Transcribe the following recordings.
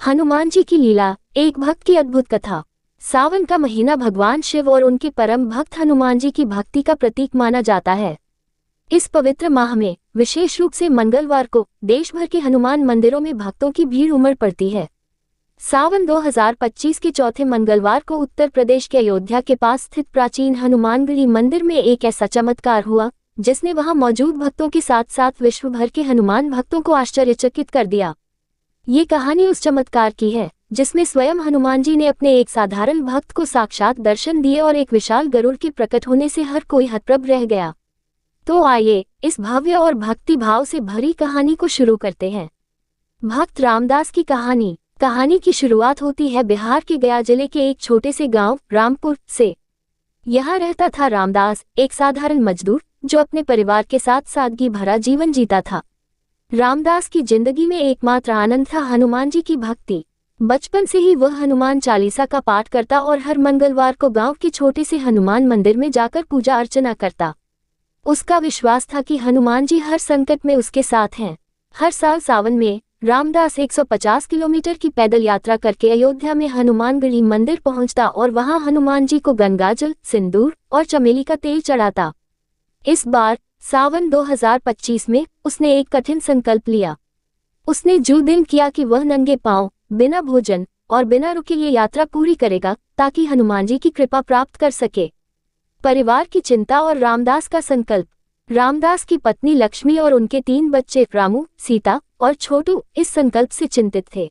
हनुमान जी की लीला, एक भक्त की अद्भुत कथा। सावन का महीना भगवान शिव और उनके परम भक्त हनुमान जी की भक्ति का प्रतीक माना जाता है। इस पवित्र माह में विशेष रूप से मंगलवार को देश भर के हनुमान मंदिरों में भक्तों की भीड़ उमड़ पड़ती है। सावन 2025 के चौथे मंगलवार को उत्तर प्रदेश के अयोध्या के पास स्थित प्राचीन हनुमानगढ़ी मंदिर में एक ऐसा चमत्कार हुआ जिसने वहां मौजूद भक्तों के साथ साथ विश्व भर के हनुमान भक्तों को आश्चर्यचकित कर दिया। ये कहानी उस चमत्कार की है जिसमें स्वयं हनुमान जी ने अपने एक साधारण भक्त को साक्षात दर्शन दिए और एक विशाल गरुड़ के प्रकट होने से हर कोई हतप्रभ रह गया। तो आइए इस भव्य और भक्ति भाव से भरी कहानी को शुरू करते हैं। भक्त रामदास की कहानी की शुरुआत होती है बिहार के गया जिले के एक छोटे से गांव रामपुर से। यहाँ रहता था रामदास, एक साधारण मजदूर जो अपने परिवार के साथ सादगी भरा जीवन जीता था। रामदास की जिंदगी में एकमात्र आनंद था हनुमान जी की भक्ति। बचपन से ही वह हनुमान चालीसा का पाठ करता और हर मंगलवार को गांव के छोटे से हनुमान मंदिर में जाकर पूजा अर्चना करता। उसका विश्वास था कि हनुमान जी हर संकट में उसके साथ हैं। हर साल सावन में रामदास 150 किलोमीटर की पैदल यात्रा करके अयोध्या में हनुमानगढ़ी मंदिर पहुंचता और वहां हनुमान जी को गंगाजल, सिंदूर और चमेली का तेल चढ़ाता। इस बार सावन 2025 में उसने एक कठिन संकल्प लिया। उसने जो दिन किया कि वह नंगे पांव, बिना भोजन और बिना रुके ये यात्रा पूरी करेगा ताकि हनुमान जी की कृपा प्राप्त कर सके। परिवार की चिंता और रामदास का संकल्प। रामदास की पत्नी लक्ष्मी और उनके 3 बच्चे रामू, सीता और छोटू इस संकल्प से चिंतित थे।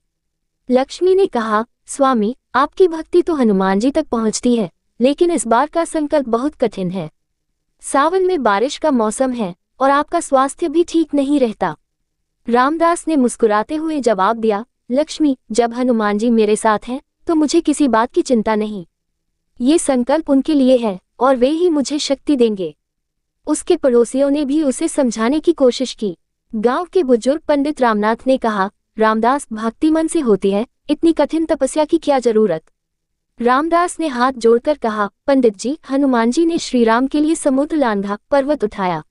लक्ष्मी ने कहा, स्वामी, आपकी भक्ति तो हनुमान जी तक पहुंचती है, लेकिन इस बार का संकल्प बहुत कठिन है। सावन में बारिश का मौसम है और आपका स्वास्थ्य भी ठीक नहीं रहता। रामदास ने मुस्कुराते हुए जवाब दिया, लक्ष्मी, जब हनुमान जी मेरे साथ हैं तो मुझे किसी बात की चिंता नहीं। ये संकल्प उनके लिए है और वे ही मुझे शक्ति देंगे। उसके पड़ोसियों ने भी उसे समझाने की कोशिश की। गांव के बुजुर्ग पंडित रामनाथ ने कहा, रामदास, भक्ति मन से होती है, इतनी कठिन तपस्या की क्या जरूरत। रामदास ने हाथ जोड़कर कहा, पंडित जी, हनुमान जी ने श्री राम के लिए समुद्र लांघा, पर्वत उठाया।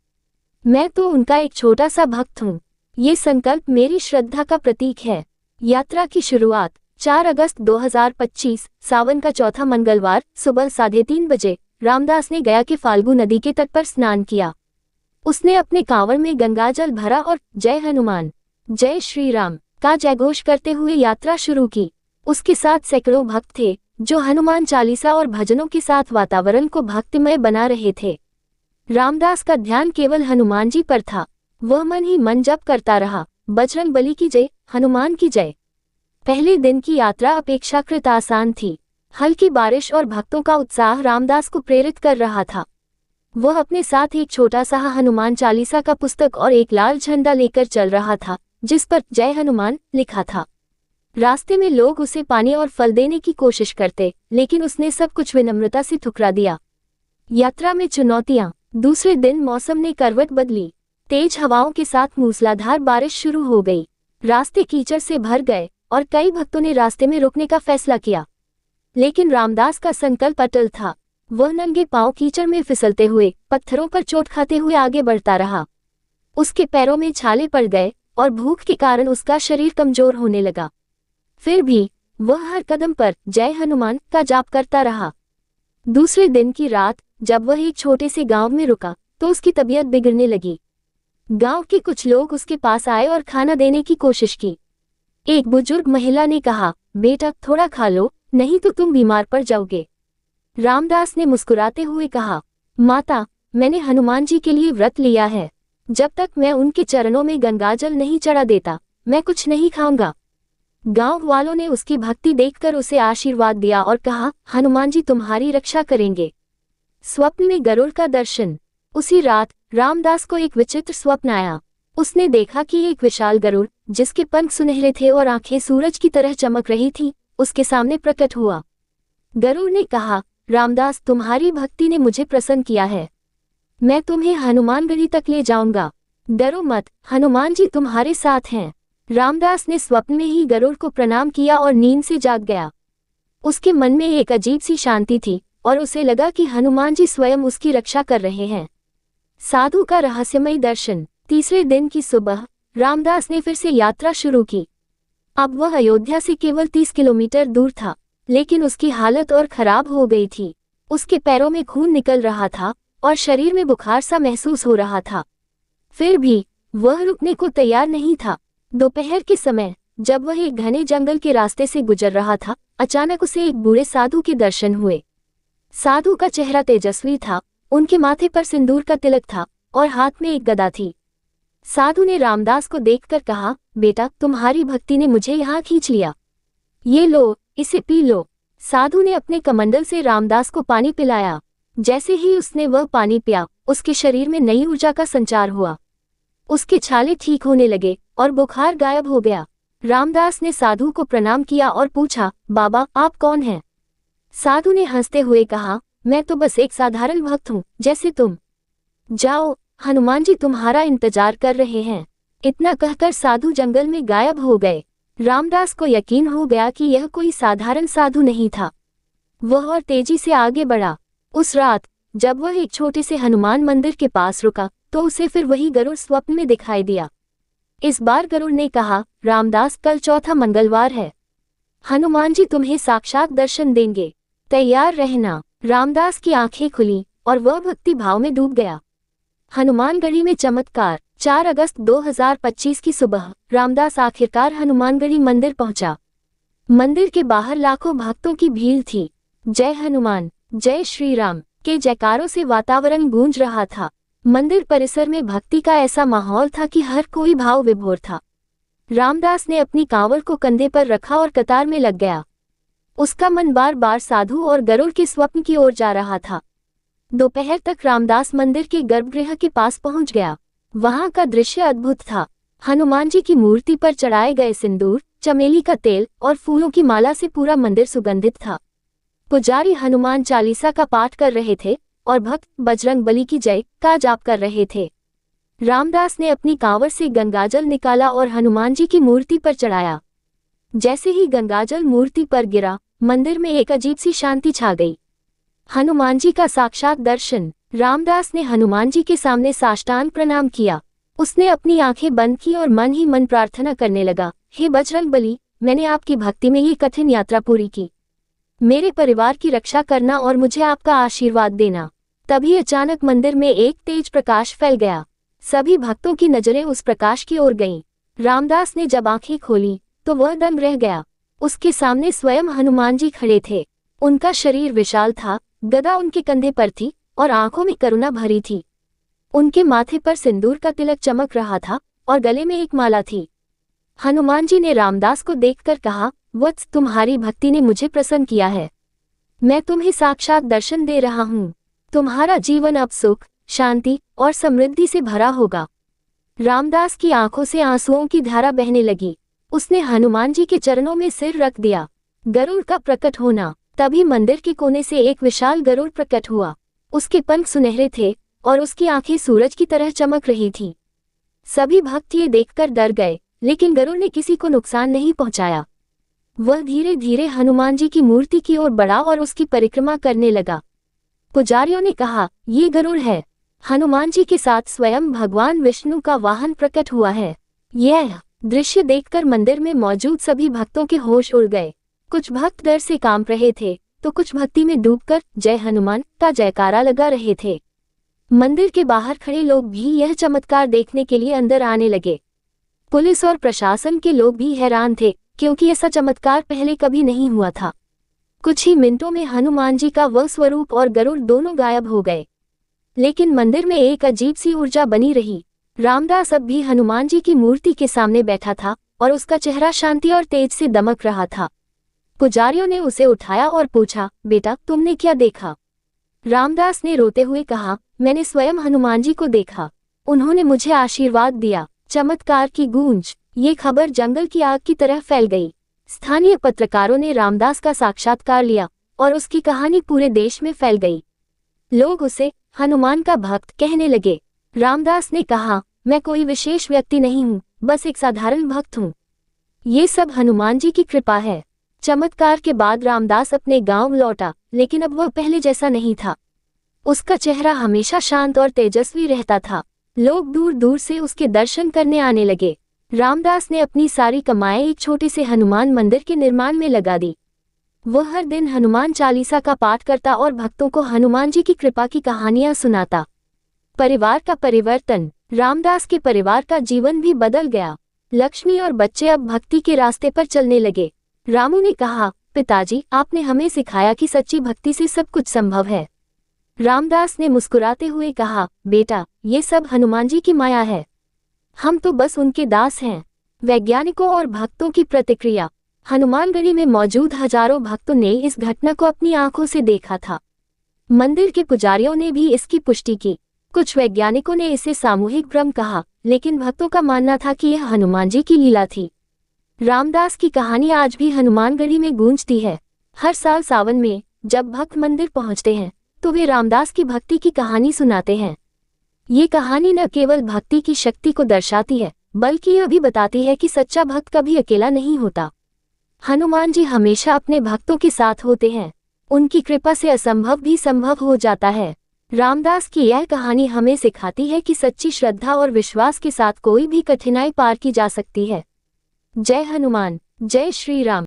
मैं तो उनका एक छोटा सा भक्त हूँ। ये संकल्प मेरी श्रद्धा का प्रतीक है। यात्रा की शुरुआत 4 अगस्त 2025 सावन का चौथा मंगलवार सुबह 3:30 बजे रामदास ने गया के फाल्गु नदी के तट पर स्नान किया। उसने अपने कांवड़ में गंगाजल भरा और जय हनुमान, जय श्री राम का जयघोष करते हुए यात्रा शुरू की। उसके साथ सैकड़ों भक्त थे जो हनुमान चालीसा और भजनों के साथ वातावरण को भक्तिमय बना रहे थे। रामदास का ध्यान केवल हनुमान जी पर था। वह मन ही मन जप करता रहा, बजरंग बली की जय, हनुमान की जय। पहले दिन की यात्रा अपेक्षाकृत आसान थी। हल्की बारिश और भक्तों का उत्साह रामदास को प्रेरित कर रहा था। वह अपने साथ एक छोटा सा हनुमान चालीसा का पुस्तक और एक लाल झंडा लेकर चल रहा था जिस पर जय हनुमान लिखा था। रास्ते में लोग उसे पानी और फल देने की कोशिश करते, लेकिन उसने सब कुछ विनम्रता से ठुकरा दिया। यात्रा में चुनौतियां। दूसरे दिन मौसम ने करवट बदली। तेज हवाओं के साथ मूसलाधार बारिश शुरू हो गई। रास्ते कीचड़ से भर गए और कई भक्तों ने रास्ते में रुकने का फैसला किया। लेकिन रामदास का संकल्प अटल था। वह नंगे पांव कीचड़ में फिसलते हुए, पत्थरों पर चोट खाते हुए आगे बढ़ता रहा। उसके पैरों में छाले पड़ गए और भूख के कारण उसका शरीर कमजोर होने लगा। फिर भी वह हर कदम पर जय हनुमान का जाप करता रहा। दूसरे दिन की रात जब वह एक छोटे से गांव में रुका तो उसकी तबीयत बिगड़ने लगी। गांव के कुछ लोग उसके पास आए और खाना देने की कोशिश की। एक बुजुर्ग महिला ने कहा, बेटा, थोड़ा खा लो, नहीं तो तुम बीमार पड़ जाओगे। रामदास ने मुस्कुराते हुए कहा, माता, मैंने हनुमान जी के लिए व्रत लिया है। जब तक मैं उनके चरणों में गंगाजल नहीं चढ़ा देता, मैं कुछ नहीं खाऊंगा। गांव वालों ने उसकी भक्ति देखकर उसे आशीर्वाद दिया और कहा, हनुमान जी तुम्हारी रक्षा करेंगे। स्वप्न में गरुड़ का दर्शन। उसी रात रामदास को एक विचित्र स्वप्न आया। उसने देखा कि एक विशाल गरुड़ जिसके पंख सुनहरे थे और आंखें सूरज की तरह चमक रही थीं, उसके सामने प्रकट हुआ। गरुड़ ने कहा, रामदास, तुम्हारी भक्ति ने मुझे प्रसन्न किया है। मैं तुम्हें हनुमानगढ़ी तक ले जाऊंगा। डरो मत, हनुमान जी तुम्हारे साथ हैं। रामदास ने स्वप्न में ही गरुड़ को प्रणाम किया और नींद से जाग गया। उसके मन में एक अजीब सी शांति थी और उसे लगा कि हनुमान जी स्वयं उसकी रक्षा कर रहे हैं। साधु का रहस्यमय दर्शन। तीसरे दिन की सुबह रामदास ने फिर से यात्रा शुरू की। अब वह अयोध्या से केवल 30 किलोमीटर दूर था, लेकिन उसकी हालत और खराब हो गई थी। उसके पैरों में खून निकल रहा था और शरीर में बुखार सा महसूस हो रहा था। फिर भी वह रुकने को तैयार नहीं था। दोपहर के समय जब वह एक घने जंगल के रास्ते से गुजर रहा था, अचानक उसे एक बूढ़े साधु के दर्शन हुए। साधु का चेहरा तेजस्वी था, उनके माथे पर सिंदूर का तिलक था और हाथ में एक गदा थी। साधु ने रामदास को देखकर कहा, बेटा, तुम्हारी भक्ति ने मुझे यहाँ खींच लिया। ये लो, इसे पी लो। साधु ने अपने कमंडल से रामदास को पानी पिलाया। जैसे ही उसने वह पानी पिया, उसके शरीर में नई ऊर्जा का संचार हुआ। उसके छाले ठीक होने लगे और बुखार गायब हो गया। रामदास ने साधु को प्रणाम किया और पूछा, बाबा, आप कौन हैं? साधु ने हंसते हुए कहा, मैं तो बस एक साधारण भक्त हूँ, जैसे तुम। जाओ, हनुमान जी तुम्हारा इंतजार कर रहे हैं। इतना कहकर साधु जंगल में गायब हो गए। रामदास को यकीन हो गया कि यह कोई साधारण साधु नहीं था। वह और तेजी से आगे बढ़ा। उस रात जब वह एक छोटे से हनुमान मंदिर के पास रुका, तो उसे फिर वही गरुड़ स्वप्न में दिखाई दिया। इस बार गरुड़ ने कहा, रामदास, कल चौथा मंगलवार है। हनुमान जी तुम्हें साक्षात दर्शन देंगे, तैयार रहना। रामदास की आंखें खुली और वह भक्ति भाव में डूब गया। हनुमानगढ़ी में चमत्कार। 4 अगस्त 2025 की सुबह रामदास आखिरकार हनुमानगढ़ी मंदिर पहुंचा। मंदिर के बाहर लाखों भक्तों की भीड़ थी। जय हनुमान, जय श्री राम के जयकारों से वातावरण गूंज रहा था। मंदिर परिसर में भक्ति का ऐसा माहौल था कि हर कोई भाव विभोर था। रामदास ने अपनी कांवड़ को कंधे पर रखा और कतार में लग गया। उसका मन बार बार साधु और गरुड़ के स्वप्न की ओर जा रहा था। दोपहर तक रामदास मंदिर के गर्भगृह के पास पहुंच गया। वहां का दृश्य अद्भुत था। हनुमान जी की मूर्ति पर चढ़ाए गए सिंदूर, चमेली का तेल और फूलों की माला से पूरा मंदिर सुगंधित था। पुजारी हनुमान चालीसा का पाठ कर रहे थे और भक्त बजरंग बली की जय का जाप कर रहे थे। रामदास ने अपनी कांवड़ से गंगाजल निकाला और हनुमान जी की मूर्ति पर चढ़ाया। जैसे ही गंगाजल मूर्ति पर गिरा, मंदिर में एक अजीब सी शांति छा गई। हनुमान जी का साक्षात दर्शन। रामदास ने हनुमान जी के सामने साष्टांग प्रणाम किया। उसने अपनी आंखें बंद की और मन ही मन प्रार्थना करने लगा, हे बजरंग बली, मैंने आपकी भक्ति में ये कठिन यात्रा पूरी की। मेरे परिवार की रक्षा करना और मुझे आपका आशीर्वाद देना। तभी अचानक मंदिर में एक तेज प्रकाश फैल गया। सभी भक्तों की नजरें उस प्रकाश की ओर गईं। रामदास ने जब आंखें खोली तो वह दंग रह गया। उसके सामने स्वयं हनुमान जी खड़े थे। उनका शरीर विशाल था, गदा उनके कंधे पर थी और आंखों में करुणा भरी थी। उनके माथे पर सिंदूर का तिलक चमक रहा था और गले में एक माला थी। हनुमान जी ने रामदास को देखकर कहा, वत्स, तुम्हारी भक्ति ने मुझे प्रसन्न किया है। मैं तुम्हें साक्षात दर्शन दे रहा हूँ। तुम्हारा जीवन अब सुख, शांति और समृद्धि से भरा होगा। रामदास की आंखों से आंसुओं की धारा बहने लगी। उसने हनुमान जी के चरणों में सिर रख दिया। गरुड़ का प्रकट होना। तभी मंदिर के कोने से एक विशाल गरुड़ प्रकट हुआ। उसके पंख सुनहरे थे और उसकी आंखें सूरज की तरह चमक रही थीं। सभी भक्त ये देखकर डर गए, लेकिन गरुड़ ने किसी को नुकसान नहीं पहुंचाया। वह धीरे धीरे हनुमान जी की मूर्ति की ओर बढ़ा और उसकी परिक्रमा करने लगा। पुजारियों ने कहा, ये गरुड़ है। हनुमान जी के साथ स्वयं भगवान विष्णु का वाहन प्रकट हुआ है। यह दृश्य देखकर मंदिर में मौजूद सभी भक्तों के होश उड़ गए। कुछ भक्त डर से कांप रहे थे तो कुछ भक्ति में डूबकर जय हनुमान का जयकारा लगा रहे थे। मंदिर के बाहर खड़े लोग भी यह चमत्कार देखने के लिए अंदर आने लगे। पुलिस और प्रशासन के लोग भी हैरान थे, क्योंकि ऐसा चमत्कार पहले कभी नहीं हुआ था। कुछ ही मिनटों में हनुमान जी का वह स्वरूप और गरुड़ दोनों गायब हो गए। लेकिन मंदिर में एक अजीब सी ऊर्जा बनी रही। रामदास अब भी हनुमान जी की मूर्ति के सामने बैठा था और उसका चेहरा शांति और तेज से दमक रहा था। पुजारियों ने उसे उठाया और पूछा, बेटा, तुमने क्या देखा? रामदास ने रोते हुए कहा, मैंने स्वयं हनुमान जी को देखा। उन्होंने मुझे आशीर्वाद दिया। चमत्कार की गूंज। ये खबर जंगल की आग की तरह फैल गई। स्थानीय पत्रकारों ने रामदास का साक्षात्कार लिया और उसकी कहानी पूरे देश में फैल गई। लोग उसे हनुमान का भक्त कहने लगे। रामदास ने कहा, मैं कोई विशेष व्यक्ति नहीं हूँ, बस एक साधारण भक्त हूँ। ये सब हनुमान जी की कृपा है। चमत्कार के बाद रामदास अपने गांव लौटा, लेकिन अब वह पहले जैसा नहीं था। उसका चेहरा हमेशा शांत और तेजस्वी रहता था। लोग दूर दूर से उसके दर्शन करने आने लगे। रामदास ने अपनी सारी कमाई एक छोटे से हनुमान मंदिर के निर्माण में लगा दी। वह हर दिन हनुमान चालीसा का पाठ करता और भक्तों को हनुमान जी की कृपा की कहानियां सुनाता। परिवार का परिवर्तन। रामदास के परिवार का जीवन भी बदल गया। लक्ष्मी और बच्चे अब भक्ति के रास्ते पर चलने लगे। रामू ने कहा, पिताजी, आपने हमें सिखाया कि सच्ची भक्ति से सब कुछ संभव है। रामदास ने मुस्कुराते हुए कहा, बेटा, ये सब हनुमान जी की माया है। हम तो बस उनके दास हैं। वैज्ञानिकों और भक्तों की प्रतिक्रिया। हनुमानगढ़ी में मौजूद हजारों भक्तों ने इस घटना को अपनी आंखों से देखा था। मंदिर के पुजारियों ने भी इसकी पुष्टि की। कुछ वैज्ञानिकों ने इसे सामूहिक भ्रम कहा, लेकिन भक्तों का मानना था कि यह हनुमान जी की लीला थी। रामदास की कहानी आज भी हनुमानगढ़ी में गूंजती है। हर साल सावन में जब भक्त मंदिर पहुंचते हैं तो वे रामदास की भक्ति की कहानी सुनाते हैं। ये कहानी न केवल भक्ति की शक्ति को दर्शाती है, बल्कि यह भी बताती है कि सच्चा भक्त कभी अकेला नहीं होता। हनुमान जी हमेशा अपने भक्तों के साथ होते हैं। उनकी कृपा से असंभव भी संभव हो जाता है। रामदास की यह कहानी हमें सिखाती है कि सच्ची श्रद्धा और विश्वास के साथ कोई भी कठिनाई पार की जा सकती है। जय हनुमान, जय श्री राम।